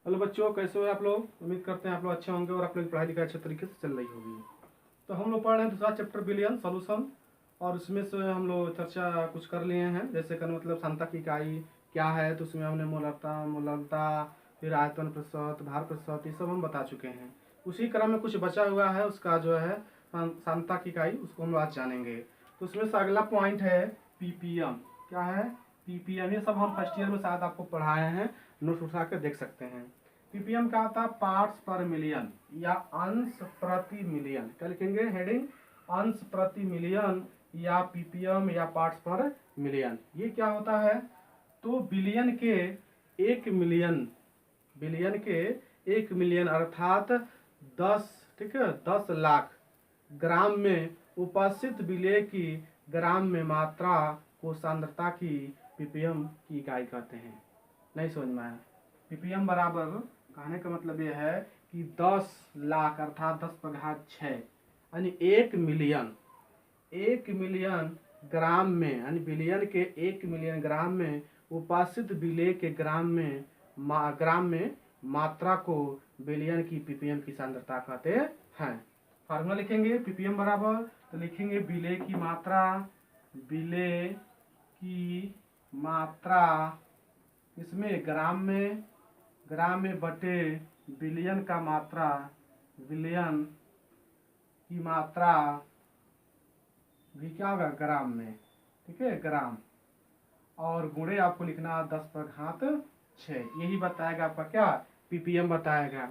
Hello बच्चों, कैसे हो आप लोग। उम्मीद करते हैं आप लोग अच्छे होंगे और आप लोग की पढ़ाई लिखाई अच्छे तरीके से चल रही होगी। तो हम लोग पढ़ रहे हैं दूसरा चैप्टर बिलियन सॉल्यूशन, और उसमें से हम लोग चर्चा कुछ कर लिए हैं। जैसे कर मतलब सांता की इकाई क्या है, तो उसमें हमने मोलरता फिर आयतन प्रतिशत, भार प्रतिशत, ये सब हम बता चुके हैं। उसी क्रम में कुछ बचा हुआ है, उसका जो है सांता की इकाई, उसको हम लोग आज जानेंगे। तो उसमें से अगला पॉइंट है पीपीएम। क्या है? पीपीएम। ये सब हम फर्स्ट ईयर में शायद आपको पढ़ाए हैं, नोट्स उठा कर देख सकते हैं। पीपीएम का आता है पार्ट्स पर मिलियन या अंश प्रति मिलियन। क्या लिखेंगे हेडिंग? अंश प्रति मिलियन या पीपीएम या पार्ट्स पर मिलियन। ये क्या होता है? तो बिलियन के 1 मिलियन, बिलियन के 1 मिलियन अर्थात 10, ठीक है, 10 लाख ग्राम में उपस्थित विलेय की ग्राम में मात्रा को सांद्रता की पीपीएम की इकाई कहते हैं। नहीं समझ में आया? पीपीएम बराबर, कहने का मतलब यह है कि 10 लाख अर्थात 10⁻6 यानी 1 मिलियन, 1 मिलियन ग्राम में, यानी बिलियन के 1 मिलियन ग्राम में उपस्थित विलेय के ग्राम में मात्रा को बिलियन की पीपीएम की सांद्रता कहते हैं। फार्मूला लिखेंगे पीपीएम बराबर, तो लिखेंगे विलेय की मात्रा, विलेय की मात्रा इसमें ग्राम में बटे बिलियन का मात्रा, बिलियन की मात्रा भी क्या होगा ग्राम में, ठीक है, ग्राम, और गुणे आपको लिखना 10⁻6। यही बताएगा आपका क्या पीपीएम बताएगा।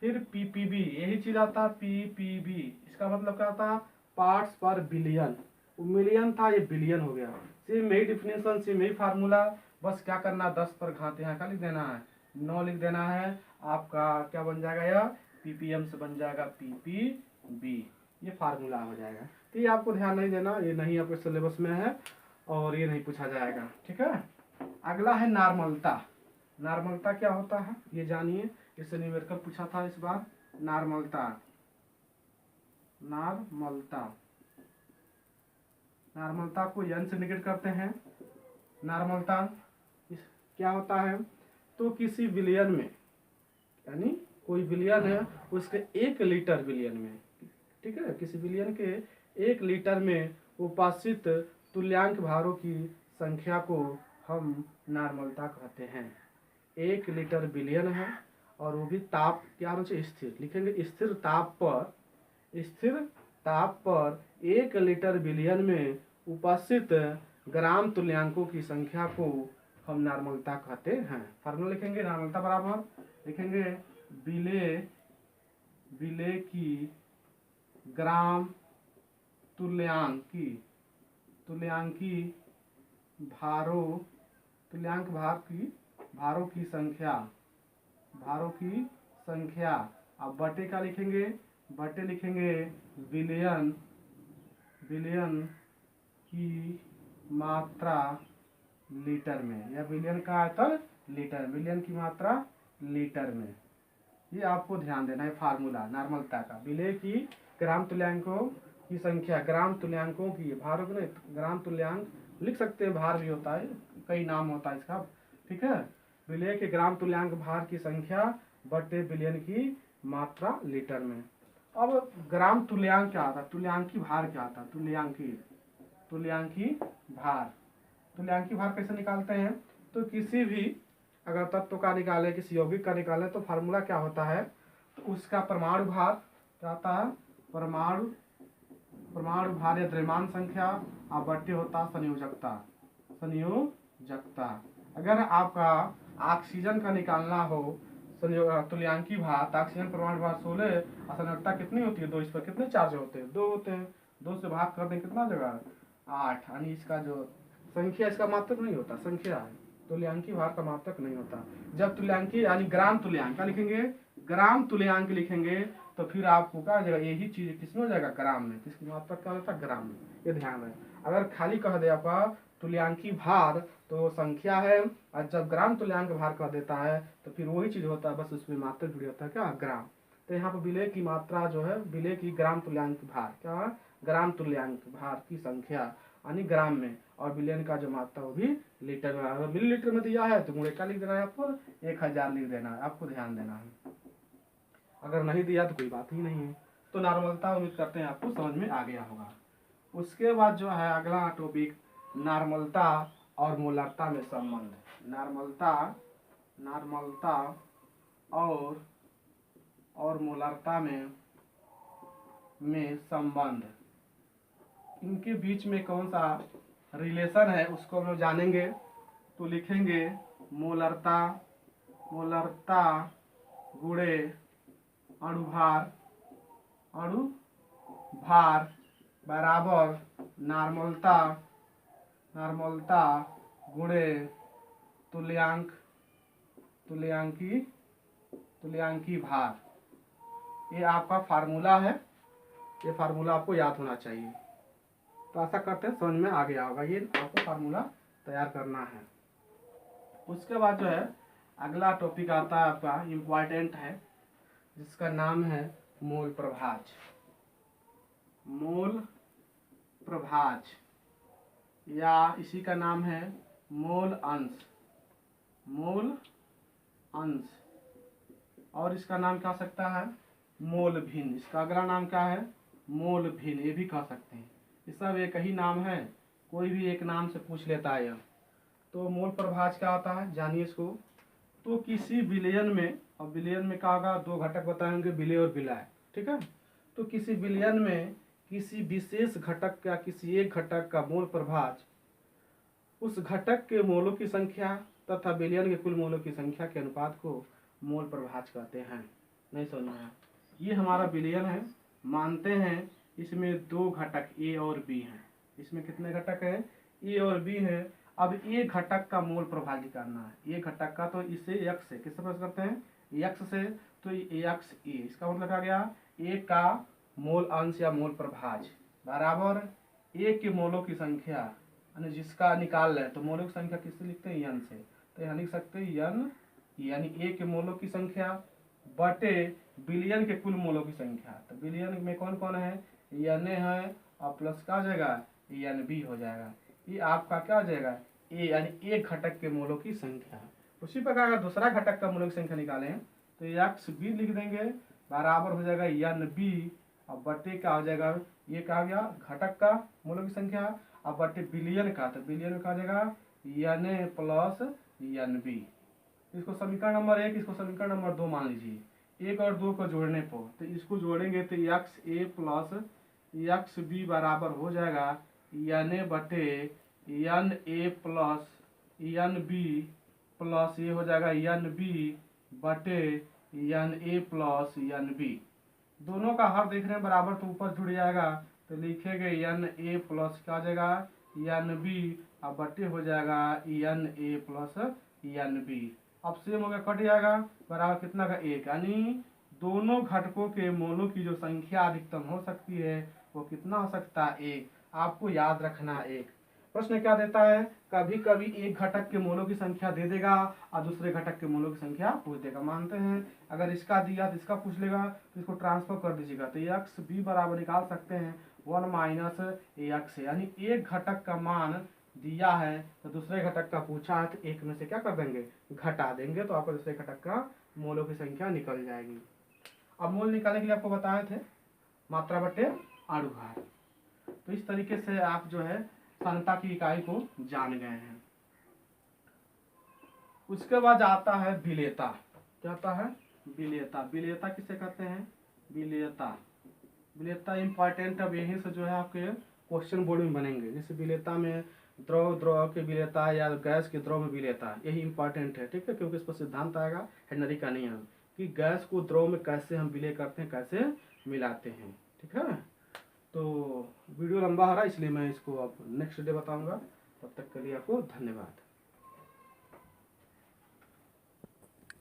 फिर पीपीबी, यही चीज आता है पीपीबी। इसका मतलब क्या था? पार्ट्स पर बिलियन। मिलियन था, ये बिलियन हो गया। सेम यही डिफिनेशन, सेम यही फार्मूला, बस क्या करना 10 पर घात यहाँ का लिख देना है, 9 लिख देना है। आपका क्या बन जाएगा? यह पीपीएम से बन जाएगा पीपीबी। ये फार्मूला हो जाएगा। तो ये आपको ध्यान नहीं देना, ये नहीं आपके सिलेबस में है और ये नहीं पूछा जाएगा, ठीक है। अगला है नॉर्मलता। नॉर्मलता क्या होता है ये जानिए, इससे न्यूमेरिकल पूछा था इस बार। नॉर्मलता, नॉर्मलता, नॉर्मलता को n से इंडिकेट करते हैं। नॉर्मलता क्या होता है? तो किसी विलियन में, यानी कोई विलियन है, उसके 1 लीटर विलियन में, ठीक है, किसी विलियन के 1 लीटर में उपस्थित तुल्यांक भारों की संख्या को हम नॉर्मलता कहते हैं। 1 लीटर विलियन है और वो भी ताप क्या होना चाहिए? स्थिर। लिखेंगे स्थिर ताप पर, स्थिर ताप पर 1 लीटर विलियन में उपस्थित ग्राम तुल्यांकों की संख्या को हम नॉर्मलता कहते हैं। फार्मूला लिखेंगे नॉर्मलता बराबर, लिखेंगे विलेय की ग्राम तुल्यांकी भारों की संख्या। अब बटे का लिखेंगे, बटे लिखेंगे विलियन की मात्रा लीटर में, या विलियन का आयतन लीटर, विलियन की मात्रा लीटर में। ये आपको ध्यान देना है फार्मूला नॉर्मलता का। विलेय की ग्राम तुल्यांकों की संख्या, ग्राम तुल्यांकों की, भारों को नहीं, ग्राम तुल्यांक लिख सकते हैं, भार भी होता है, कई नाम होता है इसका, ठीक है। विलेय के ग्राम तुल्यांक भार की संख्या बटे बिलियन की मात्रा लीटर में। अब ग्राम तुल्यांक क्या आता है? तुल्यांकी भार क्या आता है? तुल्यांकी भार कैसे निकालते हैं? तो किसी भी अगर तत्व का निकाले, किसी यौगिक का निकाले, तो फार्मूला क्या होता है? तो उसका परमाणु भार क्या आता है? परमाणु भार या द्रव्यमान संख्या, और बट्टे होता संयोजकता। अगर आपका ऑक्सीजन का निकालना हो तुल्यांकी भार, तो ऑक्सीजन परमाणु भार 16 और संयोजकता कितनी होती है? 2। इस पर कितने चार्ज होते हैं? 2 होते हैं। 2 से भाग कर दें कितना जगह? 8। यानी इसका जो संख्या, इसका मात्रक नहीं होता, संख्या है, तुल्यांकी भार का मात्रक नहीं होता। जब तुल्यांकी यानी ग्राम तुल्यांक का लिखेंगे, ग्राम तुल्यांक लिखेंगे, तो फिर आपको क्या हो जाएगा? यही चीज किसमें हो जाएगा? ग्राम में। किसकी मात्रक क्या होता है? ग्राम में। ये ध्यान है। अगर खाली कह दे आपका तुल्यांकी भार तो संख्या है, और जब ग्राम तुल्यांक भार कह देता है तो फिर वही चीज होता है, बस उसमें मात्रक जुड़ी होता है, क्या? ग्राम। तो यहाँ पर विलेय की मात्रा जो है, विलेय की ग्राम तुल्यांक भार क्या है? ग्राम तुल्यांक भार की संख्या यानी ग्राम में, और बिलियन का जो मात्रा वो भी लीटर में। अगर मिलीलीटर में दिया है तो गुणे क्या लिख देना है आपको, 1000 लिख देना है, आपको ध्यान देना है। अगर नहीं दिया तो कोई बात ही नहीं है। तो नॉर्मलता उम्मीद करते हैं आपको समझ में आ गया होगा। उसके बाद जो है अगला टॉपिक नॉर्मलता और मोलरता में संबंध। नॉर्मलता और मोलरता में संबंध, इनके बीच में कौन सा रिलेशन है उसको हम लोग जानेंगे। तो लिखेंगे मोलरता गुणे अणुभार बराबर नॉर्मलता गुणे तुल्यांकी भार। ये आपका फार्मूला है, ये फार्मूला आपको याद होना चाहिए। तो ऐसा करते हैं समझ में आ गया होगा, ये आपको फार्मूला तैयार करना है। उसके बाद जो है अगला टॉपिक आता है आपका इम्पॉर्टेंट है, जिसका नाम है मोल प्रभाज या इसी का नाम है मोल अंश और इसका नाम क्या हो सकता है, मोल भिन्न। इसका अगला नाम क्या है, मोल भिन्न, ये भी कह सकते हैं। ये सब एक ही नाम है, कोई भी एक नाम से पूछ लेता है। तो मोल प्रभाज क्या होता है जानिए इसको। तो किसी विलयन में, और विलयन में क्या होगा, दो घटक बताएंगे, विलय और विलय, ठीक है। तो किसी विलयन में किसी विशेष घटक या किसी एक घटक का मोल प्रभाज उस घटक के मोलों की संख्या तथा विलयन के कुल मोलों की संख्या के अनुपात को मोल प्रभाज कहते हैं। नहीं समझ आया। ये हमारा विलयन है, मानते हैं इसमें दो घटक ए और बी हैं। इसमें कितने घटक हैं, ए और बी हैं। अब एक घटक का मोल प्रभाज करना है, एक घटक का। तो इसे x से किससे प्रश्न करते हैं, x से। तो x ए, इसका मतलब आ गया ए का मोल अंश या मोल प्रभाज बराबर ए के मोलों की संख्या, यानी जिसका निकाल रहे तो मोलों की संख्या किससे लिखते हैं, यन से। तो यहाँ लिख सकते हैं यन, यानी ए के मोलों की संख्या बटे बिलियन के कुल मोलों की संख्या। तो बिलियन में कौन कौन है, एन है और प्लस का हो जाएगा एन बी हो जाएगा। ये आपका क्या हो जाएगा, ए, यानी एक घटक के मोलों की संख्या। उसी प्रकार अगर दूसरा घटक का मोलों की संख्या निकालें तो एक्स बी लिख देंगे बराबर हो जाएगा एन बी और बटे क्या हो जाएगा, ये कहा गया घटक का मोलों की संख्या और बटे बिलियन का। तो बिलियन में कहा जाएगा N A plus N B. इसको समीकरण नंबर 1, इसको समीकरण नंबर 2 मान लीजिए। 1 और 2 को जोड़ने पर तो इसको जोड़ेंगे तो X A plus X B बराबर हो जाएगा एन ए बटे N A plus N B plus ये हो जाएगा एन बी बटे N A plus N B. दोनों का हर देख रहे हैं बराबर तो ऊपर जुड़ जाएगा। तो लिखेंगे एन ए प्लस क्या हो जाएगा एन बी और बटे हो जाएगा N A plus N B. अब सेम हो गया, कट जाएगा बराबर कितना का 1, यानी दोनों घटकों के मोलों की जो संख्या अधिकतम हो सकती है वो कितना हो सकता है, 1। आपको याद रखना है 1। प्रश्न क्या देता है, कभी कभी एक घटक के मोलों की संख्या दे देगा और दूसरे घटक के मोलों की संख्या पूछ देगा। मानते हैं अगर इसका दिया तो इसका पूछ लेगा, तो इसको ट्रांसफर कर दीजिएगा। तो एक्स बी बराबर निकाल सकते हैं 1 माइनस एक्स, यानी एक घटक का मान दिया है तो दूसरे घटक का पूछा है तो एक में से क्या कर देंगे, घटा देंगे। तो आपको दूसरे घटक का मोलों की संख्या निकल जाएगी। अब मोल निकालने के लिए आपको बताए थे मात्रा बटे अणुभार। तो इस तरीके से आप जो है सांद्रता की इकाई को जान गए हैं। उसके बाद आता है विलेयता। क्या आता है, विलेयता। विलेयता किसे कहते हैं, विलेयता इंपॉर्टेंट। अब यहीं से जो है आपके क्वेश्चन बोर्ड में बनेंगे। जैसे विलेयता में द्रव के विलेयता या गैस के द्रव में विलेयता, यही इंपॉर्टेंट है, ठीक है। क्योंकि इस पर सिद्धांत आएगा हेनरी का नियम कि गैस को द्रव में कैसे हम विलय करते हैं, कैसे मिलाते हैं, ठीक है। तो वीडियो लंबा हो रहा है इसलिए मैं इसको अब नेक्स्ट डे बताऊंगा। तब तक के लिए आपको धन्यवाद।